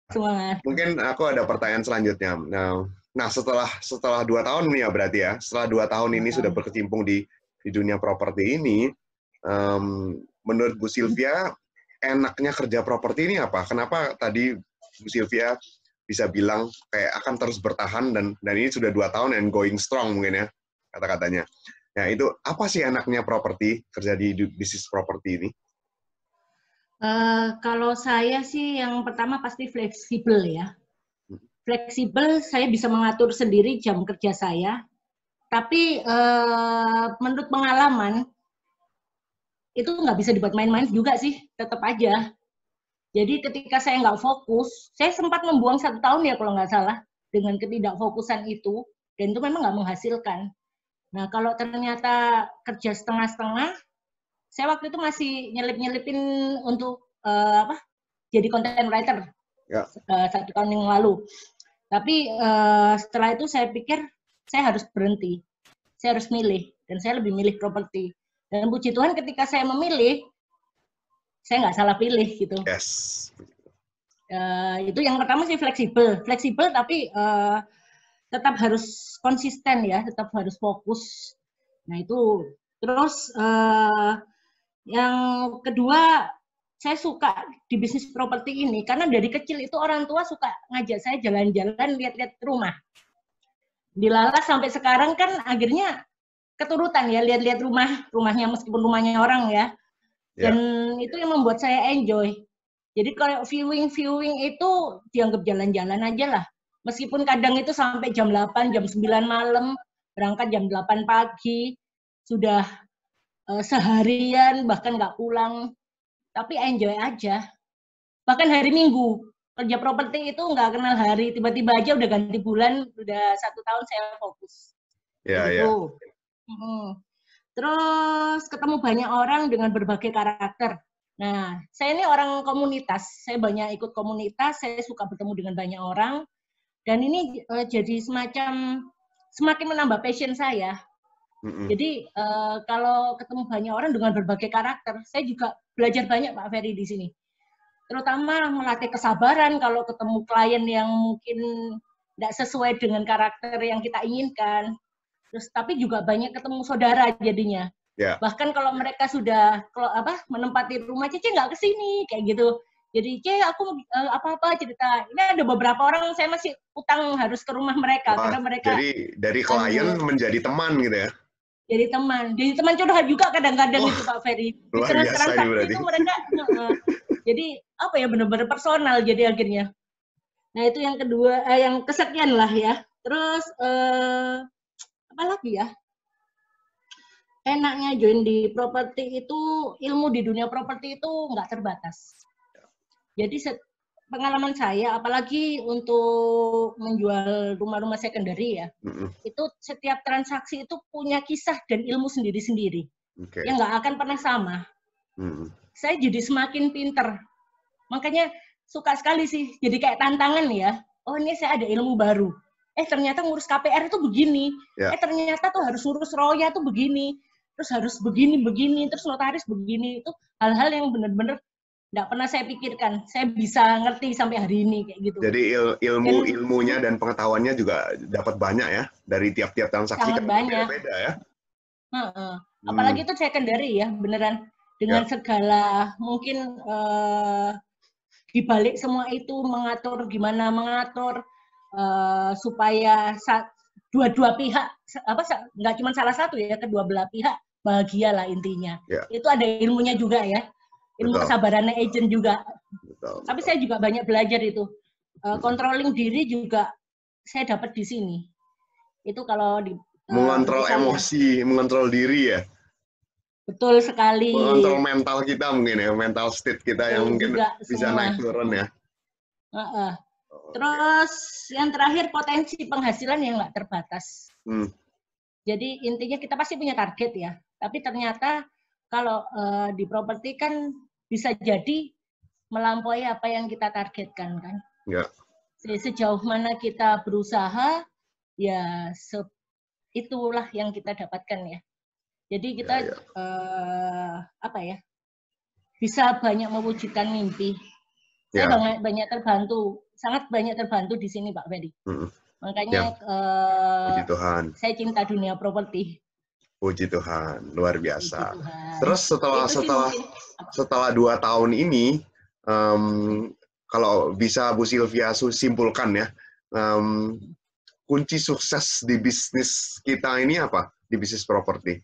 Semangat. Mungkin aku ada pertanyaan selanjutnya. Nah, setelah 2 tahun nih ya berarti ya, setelah 2 tahun ini sudah berkecimpung di dunia properti ini, menurut Bu Sylvia, enaknya kerja properti ini apa? Kenapa tadi Bu Sylvia bisa bilang kayak akan terus bertahan dan ini sudah 2 tahun and going strong mungkin ya kata-katanya. Nah itu apa sih enaknya properti, kerja di bisnis properti ini? Kalau saya sih yang pertama pasti fleksibel ya. Fleksibel, saya bisa mengatur sendiri jam kerja saya. Tapi menurut pengalaman, itu nggak bisa dibuat main-main juga sih, tetap aja. Jadi ketika saya nggak fokus, saya sempat membuang 1 tahun ya kalau nggak salah, dengan ketidakfokusan itu, dan itu memang nggak menghasilkan. Nah kalau ternyata kerja setengah-setengah, saya waktu itu masih nyelip-nyelipin untuk jadi content writer Ya. 1 tahun yang lalu. Tapi setelah itu saya pikir saya harus berhenti, saya harus milih, dan saya lebih milih properti. Dan puji Tuhan ketika saya memilih, saya nggak salah pilih gitu. Yes. Itu yang pertama sih fleksibel tapi tetap harus konsisten ya, tetap harus fokus. Nah itu terus yang kedua, saya suka di bisnis properti ini karena dari kecil itu orang tua suka ngajak saya jalan-jalan lihat-lihat rumah. Dilalas sampai sekarang kan akhirnya keturutan ya lihat-lihat rumahnya meskipun rumahnya orang ya. Dan itu yang membuat saya enjoy. Jadi kalau viewing itu dianggap jalan-jalan aja lah. Meskipun kadang itu sampai jam 8, jam 9 malam, berangkat jam 8 pagi, sudah seharian bahkan nggak pulang. Tapi enjoy aja. Bahkan hari Minggu, kerja properti itu nggak kenal hari, tiba-tiba aja udah ganti bulan, udah 1 tahun saya fokus. Gitu. Terus ketemu banyak orang dengan berbagai karakter. Nah, saya ini orang komunitas, saya banyak ikut komunitas, saya suka bertemu dengan banyak orang, dan ini jadi semakin menambah passion saya. Jadi kalau ketemu banyak orang dengan berbagai karakter, saya juga belajar banyak Pak Ferry di sini. Terutama melatih kesabaran kalau ketemu klien yang mungkin tidak sesuai dengan karakter yang kita inginkan. Terus tapi juga banyak ketemu saudara jadinya. Bahkan kalau mereka sudah menempati rumah, Cici nggak kesini kayak gitu. Jadi aku apa-apa cerita. Ini ada beberapa orang saya masih utang harus ke rumah mereka. Wah, Karena mereka jadi dari klien menjadi teman gitu ya? Jadi teman curhat juga kadang-kadang itu Pak Ferry. Di Luar tengah biasa ini transaksi berarti. itu mereka, jadi apa ya benar-benar personal jadi akhirnya. Nah itu yang kedua, yang kesekian lah ya. Terus apa lagi ya? Enaknya join di properti itu, ilmu di dunia properti itu nggak terbatas. Jadi pengalaman saya, apalagi untuk menjual rumah-rumah secondary ya, itu setiap transaksi itu punya kisah dan ilmu sendiri-sendiri. Yang nggak akan pernah sama. Saya jadi semakin pinter. Makanya suka sekali sih, jadi kayak tantangan ya. Oh ini saya ada ilmu baru. Ternyata ngurus KPR itu begini. Ternyata tuh harus ngurus roya tuh begini. Terus harus begini, terus notaris begini. Itu hal-hal yang benar-benar nggak pernah saya pikirkan. Saya bisa ngerti sampai hari ini kayak gitu. Jadi ilmunya dan pengetahuannya juga dapat banyak ya dari tiap-tiap transaksi sangat kan banyak. Beda ya. Apalagi itu secondary ya, beneran dengan segala mungkin dibalik semua itu gimana mengatur supaya dua-dua pihak nggak cuma salah satu ya, kedua belah pihak bahagia lah intinya. Itu ada ilmunya juga ya, ilmu kesabarannya agent juga. Tapi saya juga banyak belajar itu. Controlling diri juga saya dapat di sini. Itu kalau di mengontrol emosi, mengontrol diri ya. Betul sekali. Mengontrol mental kita mungkin ya, mental state kita betul yang mungkin bisa semua. naik turun ya. Terus yang terakhir potensi penghasilan yang nggak terbatas. Jadi intinya kita pasti punya target ya. Tapi ternyata kalau di properti kan bisa jadi melampaui apa yang kita targetkan kan. Sejauh mana kita berusaha, ya itulah yang kita dapatkan ya. Jadi kita bisa banyak mewujudkan mimpi. Saya banyak terbantu sangat banyak terbantu di sini Pak Ferry. Makanya Puji Tuhan. Saya cinta dunia properti. Puji Tuhan, luar biasa. Puji Tuhan. Terus setelah 2 tahun ini, kalau bisa Bu Sylvia simpulkan ya, kunci sukses di bisnis kita ini apa? Di bisnis properti?